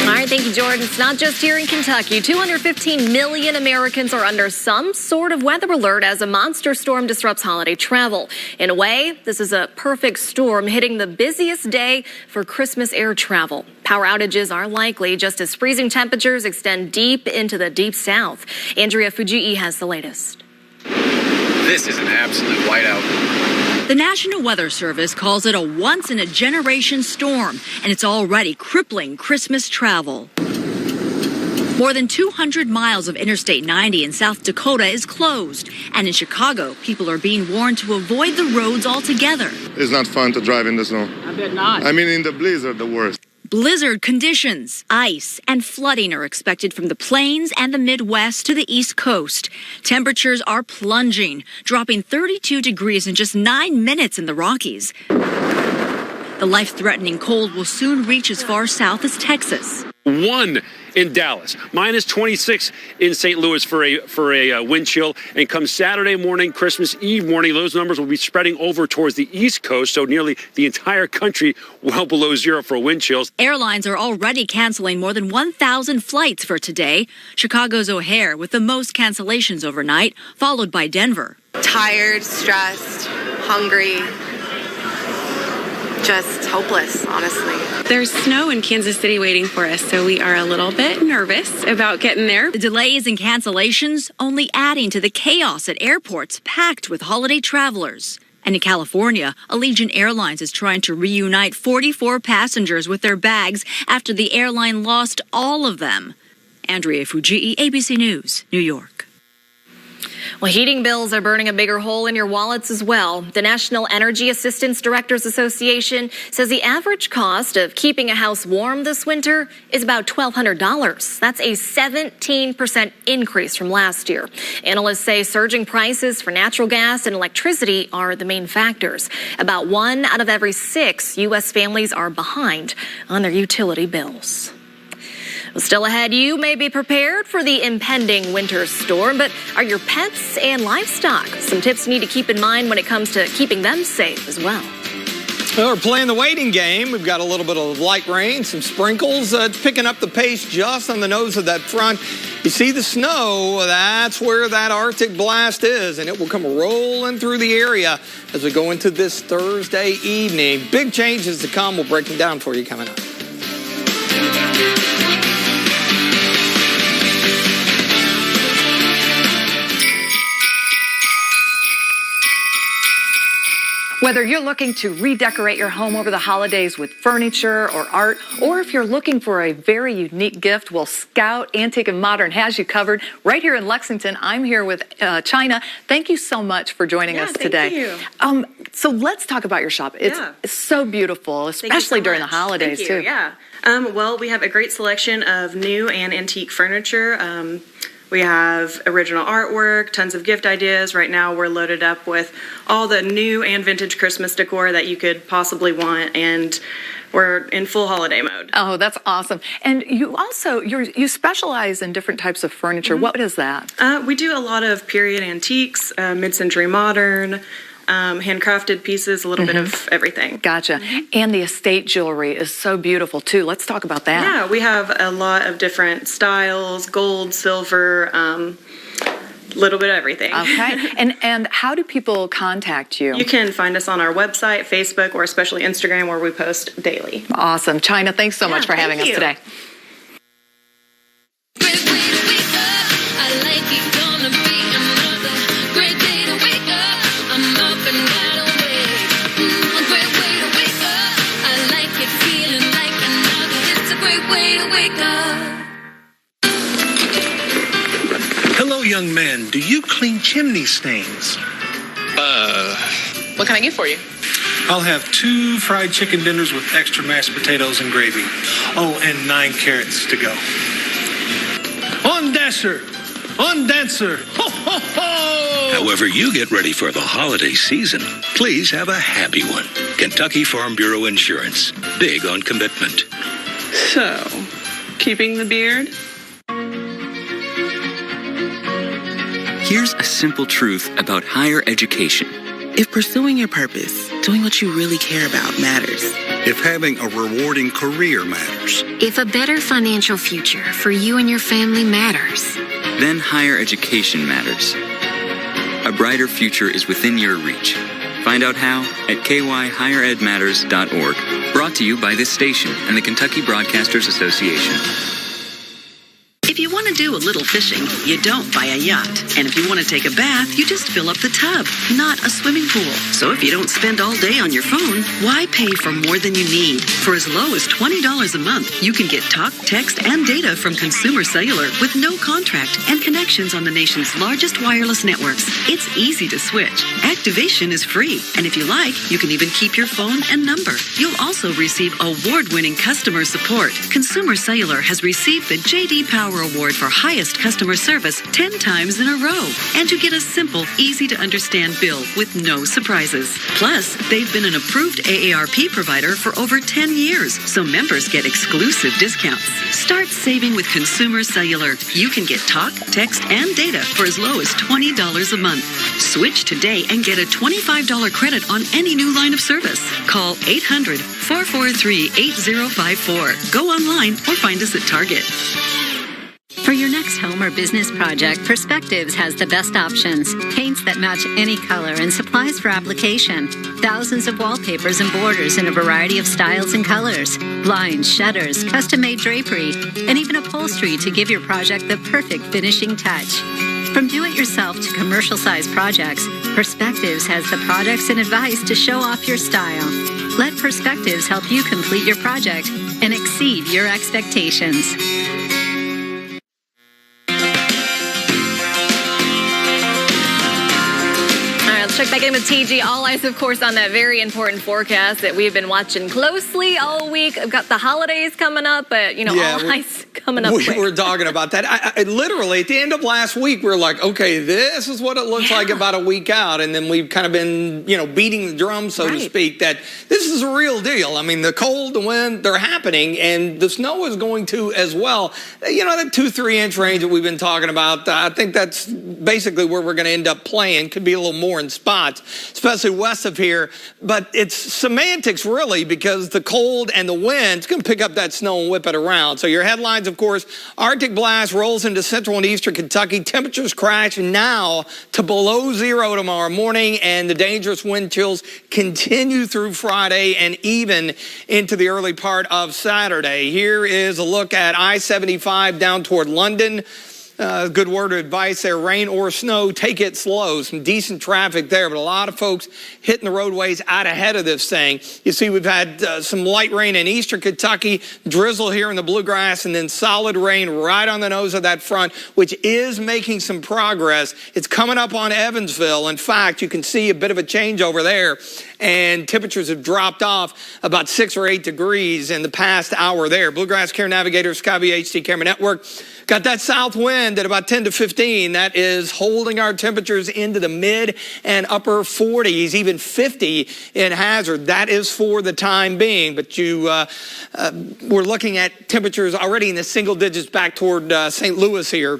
All right, Thank you, Jordan. It's not just here in Kentucky. 215 million Americans are under some sort of weather alert as a monster storm disrupts holiday travel. In a way, this is a perfect storm hitting the busiest day for Christmas air travel. Power outages are likely just as freezing temperatures extend deep into the deep south. Andrea Fujii has the latest. This is an absolute whiteout. The National Weather Service calls it a once-in-a-generation storm, and it's already crippling Christmas travel. More than 200 miles of Interstate 90 in South Dakota is closed, and in Chicago, people are being warned to avoid the roads altogether. It's not fun to drive in the snow. I bet not. I mean, in the blizzard, the worst. Blizzard conditions, ice, and flooding are expected from the plains and the Midwest to the East Coast. Temperatures are plunging, dropping 32 degrees in just 9 minutes in the Rockies. The life-threatening cold will soon reach as far south as Texas. 1 in Dallas, minus 26 in St. Louis for a wind chill. And come Saturday morning, Christmas Eve morning, those numbers will be spreading over towards the East Coast, so nearly the entire country well below zero for wind chills. Airlines are already canceling more than 1,000 flights for today. Chicago's O'Hare with the most cancellations overnight, followed by Denver. Tired, stressed, hungry. Just hopeless, honestly. There's snow in Kansas City waiting for us, so we are a little bit nervous about getting there. The delays and cancellations only adding to the chaos at airports packed with holiday travelers. And in California, Allegiant Airlines is trying to reunite 44 passengers with their bags after the airline lost all of them. Andrea Fujii, ABC News, New York. Well, heating bills are burning a bigger hole in your wallets as well. The National Energy Assistance Directors Association says the average cost of keeping a house warm this winter is about $1,200. That's a 17% increase from last year. Analysts say surging prices for natural gas and electricity are the main factors. About 1 out of every 6 U.S. families are behind on their utility bills. Still ahead, you may be prepared for the impending winter storm, but are your pets and livestock some tips you need to keep in mind when it comes to keeping them safe as well? Well, we're playing the waiting game. We've got a little bit of light rain, some sprinkles. It's picking up the pace just on the nose of that front. You see the snow, that's where that Arctic blast is, and it will come rolling through the area as we go into this Thursday evening. Big changes to come. We'll break them down for you coming up. Whether you're looking to redecorate your home over the holidays with furniture or art, or if you're looking for a very unique gift, well, Scout Antique and Modern has you covered right here in Lexington. I'm here with China. Thank you so much for joining us today. Thank you. So let's talk about your shop. It's so beautiful, especially during the holidays, too. Yeah. Well, we have a great selection of new and antique furniture. We have original artwork, tons of gift ideas. Right now we're loaded up with all the new and vintage Christmas decor that you could possibly want, and we're in full holiday mode. Oh, that's awesome. And you also, you specialize in different types of furniture. Mm-hmm. What is that? We do a lot of period antiques, mid-century modern, handcrafted pieces, a little bit of everything. Gotcha. And the estate jewelry is so beautiful, too. Let's talk about that. Yeah, we have a lot of different styles, gold, silver, little bit of everything. Okay. And how do people contact you? You can find us on our website, Facebook, or especially Instagram, where we post daily. Awesome. China, thanks so much for having us today. Hello, young man. Do you clean chimney stains? What can I get for you? I'll have 2 fried chicken dinners with extra mashed potatoes and gravy. Oh, and 9 carrots to go. On Dasher! On Dancer! Ho, ho, ho! However you get ready for the holiday season, please have a happy one. Kentucky Farm Bureau Insurance. Big on commitment. So, keeping the beard? Here's a simple truth about higher education. If pursuing your purpose, doing what you really care about matters. If having a rewarding career matters. If a better financial future for you and your family matters. Then higher education matters. A brighter future is within your reach. Find out how at kyhigheredmatters.org. Brought to you by this station and the Kentucky Broadcasters Association. If you want to do a little fishing, you don't buy a yacht. And if you want to take a bath, you just fill up the tub, not a swimming pool. So if you don't spend all day on your phone, why pay for more than you need? For as low as $20 a month, you can get talk, text, and data from Consumer Cellular with no contract and connections on the nation's largest wireless networks. It's easy to switch. Activation is free. And if you like, you can even keep your phone and number. You'll also receive award-winning customer support. Consumer Cellular has received the J.D. Power Award for highest customer service 10 times in a row. And you get a simple, easy-to-understand bill with no surprises. Plus, they've been an approved AARP provider for over 10 years, so members get exclusive discounts. Start saving with Consumer Cellular. You can get talk, text, and data for as low as $20 a month. Switch today and get a $25 credit on any new line of service. Call 800-443-8054. Go online or find us at Target. For your next home or business project, Perspectives has the best options. Paints that match any color and supplies for application. Thousands of wallpapers and borders in a variety of styles and colors. Blinds, shutters, custom-made drapery, and even upholstery to give your project the perfect finishing touch. From do-it-yourself to commercial-sized projects, Perspectives has the products and advice to show off your style. Let Perspectives help you complete your project and exceed your expectations. Check back in with TG. All eyes, of course, on that very important forecast that we've been watching closely all week. I've got the holidays coming up, but, all eyes coming up quick. We were talking about that. I literally, at the end of last week, we were like, okay, this is what it looks like about a week out. And then we've kind of been, beating the drum, so to speak, that this is a real deal. I mean, the cold, the wind, they're happening, and the snow is going to as well. That 2-3 inch range that we've been talking about, I think that's basically where we're going to end up playing. Could be a little more in spots, especially west of here. But it's semantics, really, because the cold and the wind is going to pick up that snow and whip it around. So your headlines, of course, Arctic blast rolls into central and eastern Kentucky. Temperatures crash now to below zero tomorrow morning, and the dangerous wind chills continue through Friday and even into the early part of Saturday. Here is a look at I-75 down toward London. Good word of advice there. Rain or snow, take it slow. Some decent traffic there, but a lot of folks hitting the roadways out ahead of this thing. You see, we've had some light rain in eastern Kentucky, drizzle here in the bluegrass, and then solid rain right on the nose of that front, which is making some progress. It's coming up on Evansville. In fact, you can see a bit of a change over there, and temperatures have dropped off about 6 or 8 degrees in the past hour there. Bluegrass Care Navigator, Skyway HD Camera Network. Got that south wind at about 10 to 15. That is holding our temperatures into the mid and upper 40s, even 50 in Hazard. That is for the time being. But we're looking at temperatures already in the single digits back toward St. Louis here.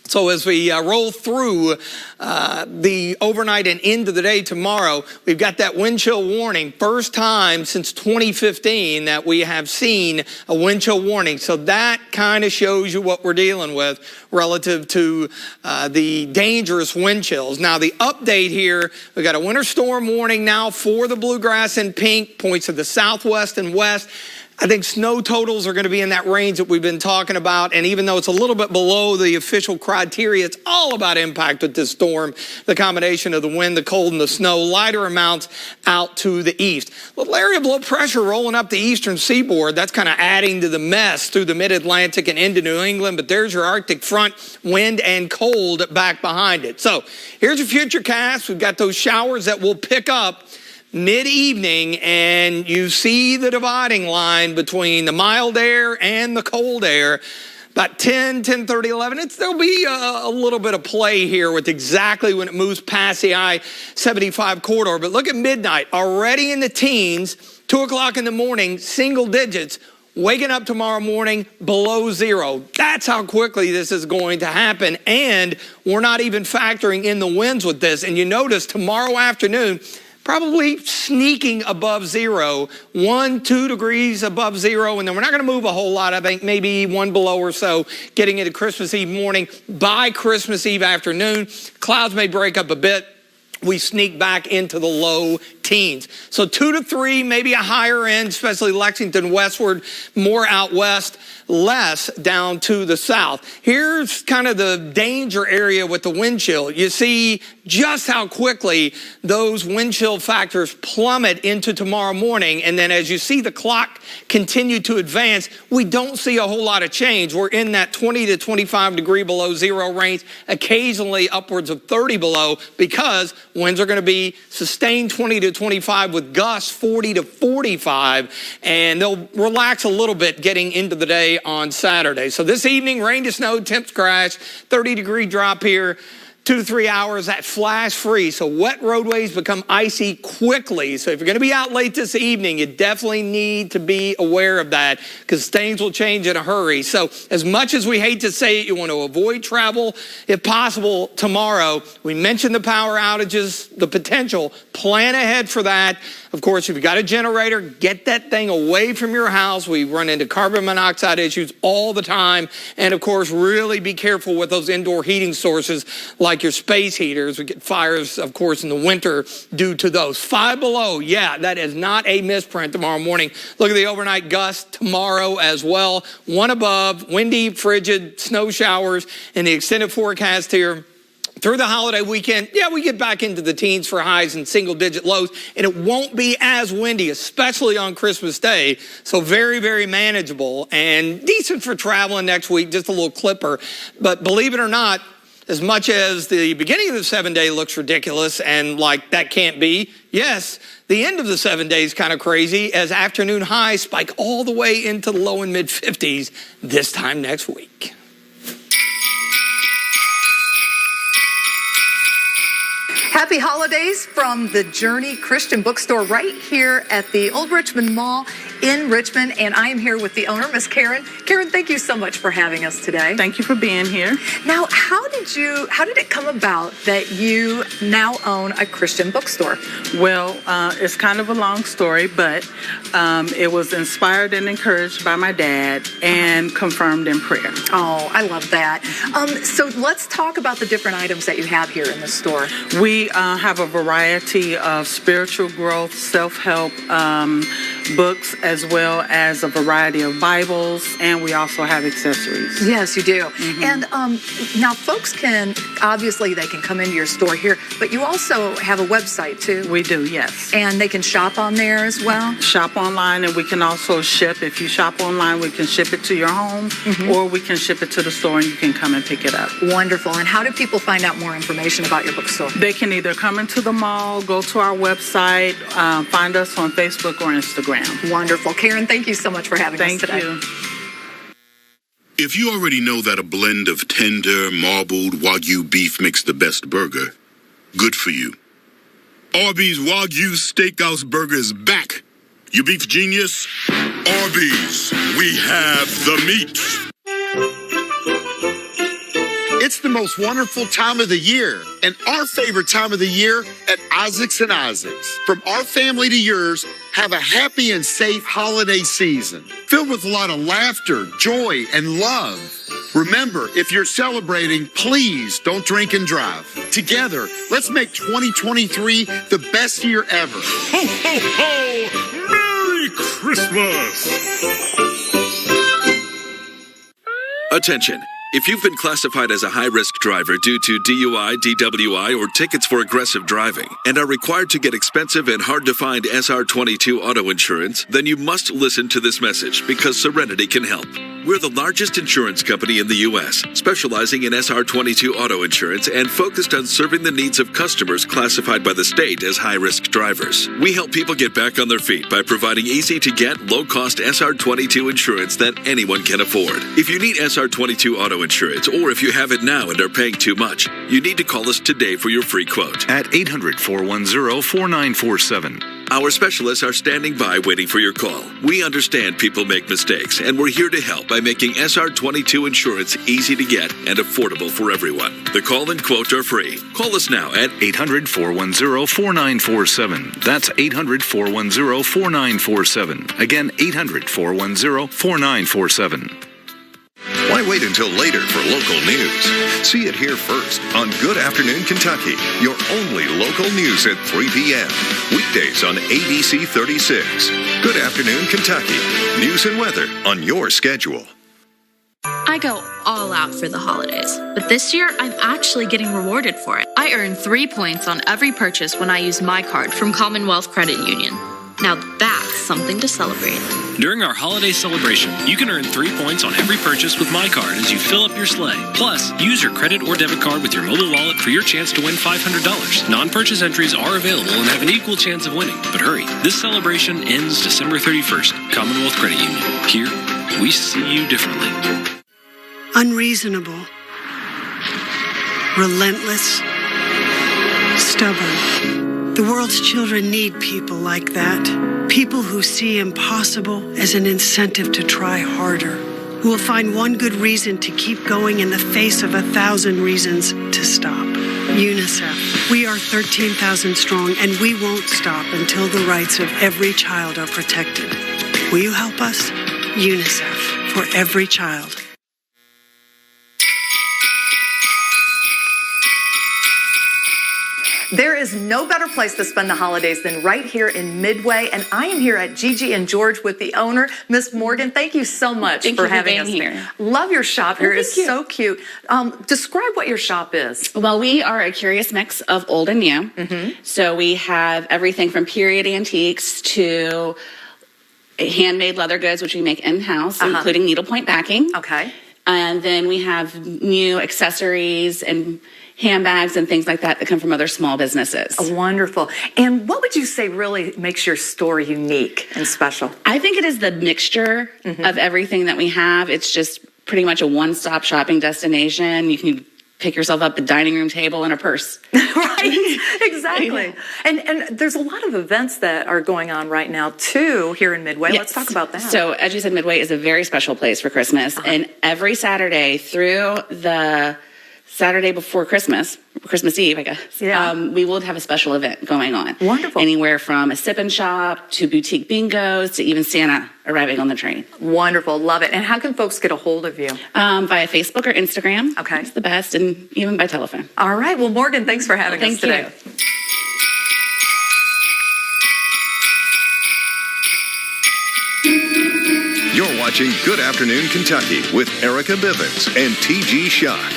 So as we roll through the overnight and into the day tomorrow, we've got that wind chill warning. First time since 2015 that we have seen a wind chill warning. So that kind of shows you what we're dealing with relative to the dangerous wind chills. Now the update here, we've got a winter storm warning now for the bluegrass in pink, points to the southwest and west. I think snow totals are going to be in that range that we've been talking about. And even though it's a little bit below the official criteria, it's all about impact with this storm. The combination of the wind, the cold, and the snow, lighter amounts out to the east. A little area of low pressure rolling up the eastern seaboard. That's kind of adding to the mess through the mid-Atlantic and into New England. But there's your Arctic front, wind and cold back behind it. So here's your futurecast. We've got those showers that will pick up mid-evening, and you see the dividing line between the mild air and the cold air. About 10, 10:30, 11, there'll be a little bit of play here with exactly when it moves past the I-75 corridor. But look at midnight, already in the teens, 2 o'clock in the morning, single digits. waking up tomorrow morning below zero. That's how quickly this is going to happen. And we're not even factoring in the winds with this. And you notice tomorrow afternoon, probably sneaking above zero, 1-2 degrees above zero, and then we're not going to move a whole lot. I think maybe one below or so getting into Christmas Eve morning. By Christmas Eve afternoon, clouds may break up a bit. We sneak back into the low teens. So 2 to 3, maybe a higher end, especially Lexington westward, more out west, less down to the south. Here's kind of the danger area with the wind chill. You see just how quickly those wind chill factors plummet into tomorrow morning. And then as you see the clock continue to advance, we don't see a whole lot of change. We're in that 20 to 25 degree below zero range, occasionally upwards of 30 below, because winds are going to be sustained 20 to 25 with gusts 40 to 45, and they'll relax a little bit getting into the day on Saturday. So this evening, rain to snow, temps crash, 30-degree drop here. 2 to 3 hours, that flash freeze. So wet roadways become icy quickly. So if you're going to be out late this evening, you definitely need to be aware of that, because things will change in a hurry. So as much as we hate to say it, you want to avoid travel if possible tomorrow. We mentioned the power outages, the potential. Plan ahead for that. Of course, if you've got a generator, get that thing away from your house. We run into carbon monoxide issues all the time. And of course, really be careful with those indoor heating sources like your space heaters. We get fires, of course, in the winter due to those. 5 below, yeah, that is not a misprint tomorrow morning. Look at the overnight gusts tomorrow as well. 1 above, windy, frigid, snow showers, and the extended forecast here. Through the holiday weekend, yeah, we get back into the teens for highs and single-digit lows, and it won't be as windy, especially on Christmas Day. So very, very manageable and decent for traveling next week, just a little clipper. But believe it or not, as much as the beginning of the 7-day looks ridiculous and like that can't be, yes, the end of the 7 days kind of crazy, as afternoon highs spike all the way into the low and mid-50s this time next week. Happy holidays from the Journey Christian Bookstore right here at the Old Richmond Mall in Richmond. And I am here with the owner, Miss Karen. Karen, thank you so much for having us today. Thank you for being here. Now, how did it come about that you now own a Christian bookstore? Well, it's kind of a long story, but it was inspired and encouraged by my dad and confirmed in prayer. Oh, I love that. So let's talk about the different items that you have here in the store. We have a variety of spiritual growth, self-help books, as well as a variety of Bibles, and we also have accessories. Yes, you do. Mm-hmm. And now folks can, obviously they can come into your store here, but you also have a website too. We do, yes. And they can shop on there as well? Shop online, and we can also ship. If you shop online, we can ship it to your home, or we can ship it to the store and you can come and pick it up. Wonderful. And how do people find out more information about your bookstore? They can either come into the mall, go to our website, find us on Facebook or Instagram. Wonderful. Karen, thank you so much for having us today. Thank you. If you already know that a blend of tender, marbled Wagyu beef makes the best burger, good for you. Arby's Wagyu Steakhouse Burger is back. You beef genius? Arby's, we have the meat. It's the most wonderful time of the year, and our favorite time of the year at Isaacs and Isaacs. From our family to yours, have a happy and safe holiday season, filled with a lot of laughter, joy, and love. Remember, if you're celebrating, please don't drink and drive. Together, let's make 2023 the best year ever. Ho, ho, ho! Merry Christmas! Attention. If you've been classified as a high-risk driver due to DUI, DWI, or tickets for aggressive driving and are required to get expensive and hard-to-find SR22 auto insurance, then you must listen to this message because Serenity can help. We're the largest insurance company in the U.S., specializing in SR22 auto insurance and focused on serving the needs of customers classified by the state as high-risk drivers. We help people get back on their feet by providing easy-to-get, low-cost SR22 insurance that anyone can afford. If you need SR22 auto insurance, or if you have it now and are paying too much, you need to call us today for your free quote. At 800-410-4947. Our specialists are standing by waiting for your call. We understand people make mistakes, and we're here to help by making SR22 insurance easy to get and affordable for everyone. The call and quote are free. Call us now at 800-410-4947. That's 800-410-4947. Again, 800-410-4947. Why wait until later for local news? See it here first on Good Afternoon Kentucky, your only local news at 3 p.m. Weekdays on ABC 36. Good Afternoon Kentucky. News and weather on your schedule. I go all out for the holidays, but this year I'm actually getting rewarded for it. I earn 3 points on every purchase when I use my card from Commonwealth Credit Union. Now that's something to celebrate. During our holiday celebration, you can earn 3 points on every purchase with My Card as you fill up your sleigh. Plus, use your credit or debit card with your mobile wallet for your chance to win $500. Non-purchase entries are available and have an equal chance of winning. But hurry, this celebration ends December 31st. Commonwealth Credit Union. Here, we see you differently. Unreasonable. Relentless. Stubborn. The world's children need people like that. People who see impossible as an incentive to try harder. Who will find one good reason to keep going in the face of 1,000 reasons to stop. UNICEF. We are 13,000 strong, and we won't stop until the rights of every child are protected. Will you help us? UNICEF. For every child. There is no better place to spend the holidays than right here in Midway, and I am here at Gigi and George with the owner, Miss Morgan. Thank you so much for having us here. Love your shop here. It's so cute. Describe what your shop is. Well, we are a curious mix of old and new. So we have everything from period antiques to handmade leather goods, which we make in-house, including needlepoint backing. Okay. And then we have new accessories and handbags and things like that that come from other small businesses. Wonderful. And what would you say really makes your store unique and special? I think it is the mixture of everything that we have. It's just pretty much a one-stop shopping destination. You can pick yourself up a dining room table and a purse. Right, exactly. And there's a lot of events that are going on right now, too, here in Midway. Yes. Let's talk about that. So, as you said, Midway is a very special place for Christmas. And every Saturday through the Saturday before Christmas Eve, I guess, we will have a special event going on. Wonderful. Anywhere from a sip and shop to boutique bingos to even Santa arriving on the train. Wonderful. Love it. And how can folks get a hold of you? Via Facebook or Instagram. Okay. It's the best, and even by telephone. All right. Well, Morgan, thanks for having us today. Thank you. You're watching Good Afternoon Kentucky with Erica Bivens and T.G. Shock.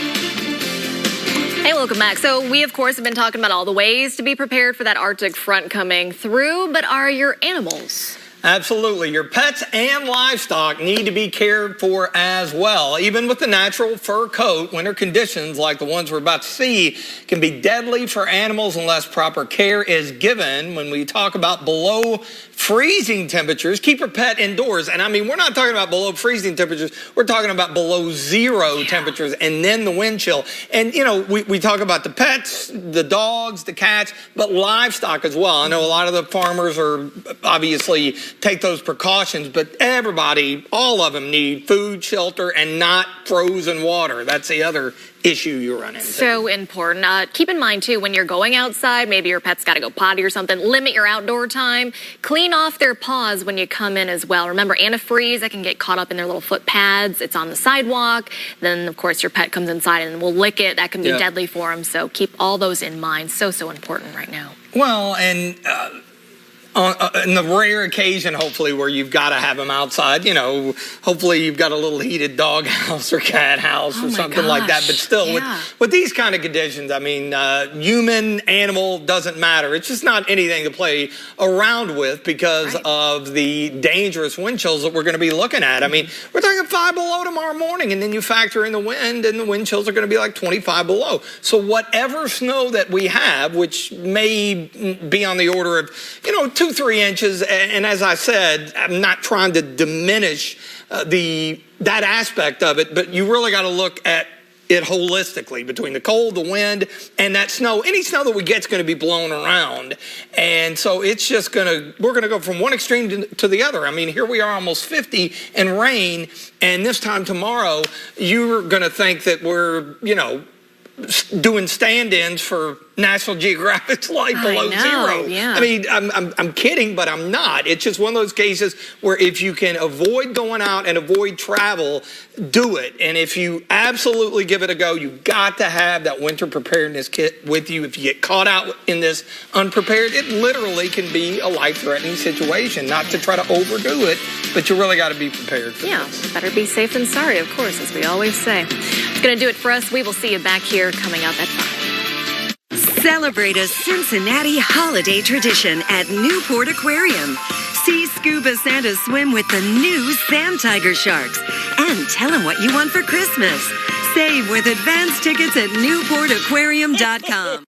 Hey, welcome back. So we, of course, have been talking about all the ways to be prepared for that Arctic front coming through, but are your animals? Absolutely. Your pets and livestock need to be cared for as well. Even with the natural fur coat, winter conditions like the ones we're about to see can be deadly for animals unless proper care is given. When we talk about below freezing temperatures, keep your pet indoors. And I mean, we're not talking about below freezing temperatures. We're talking about below zero temperatures and then the wind chill. And, you know, we talk about the pets, the dogs, the cats, but livestock as well. I know a lot of the farmers are obviously take those precautions, but everybody, all of them need food, shelter, and not frozen water. That's the other issue you run into. So important. Keep in mind, too, when you're going outside, maybe your pet's got to go potty or something, limit your outdoor time. Clean off their paws when you come in as well. Remember, antifreeze, that can get caught up in their little foot pads. It's on the sidewalk. Then, of course, your pet comes inside and will lick it. That can be deadly for them. So keep all those in mind. So important right now. Well, and on the rare occasion, hopefully, where you've got to have them outside, you know, hopefully you've got a little heated dog house or cat house or something like that. But still, with these kind of conditions, I mean, human, animal, doesn't matter. It's just not anything to play around with because of the dangerous wind chills that we're going to be looking at. I mean, we're talking 5 below tomorrow morning, and then you factor in the wind, and the wind chills are going to be like 25 below. So whatever snow that we have, which may be on the order of, you know, 2-3 inches, and as I said, I'm not trying to diminish that aspect of it, but you really got to look at it holistically between the cold, the wind, and that snow. Any snow that we get is going to be blown around. And so it's just we're going to go from one extreme to the other. I mean, here we are almost 50 in rain, and this time tomorrow, you're going to think that we're, doing stand-ins for National Geographic's Life Below Zero. Yeah. I mean, I'm kidding, but I'm not. It's just one of those cases where if you can avoid going out and avoid travel, do it. And if you absolutely give it a go, you've got to have that winter preparedness kit with you. If you get caught out in this unprepared, it literally can be a life-threatening situation. Not to try to overdo it, but you really got to be prepared for this. Better be safe than sorry, of course, as we always say. It's going to do it for us. We will see you back here coming up at 5. Celebrate a Cincinnati holiday tradition at Newport Aquarium. See Scuba Santa swim with the new Sand Tiger Sharks and tell him what you want for Christmas. Save with advance tickets at newportaquarium.com.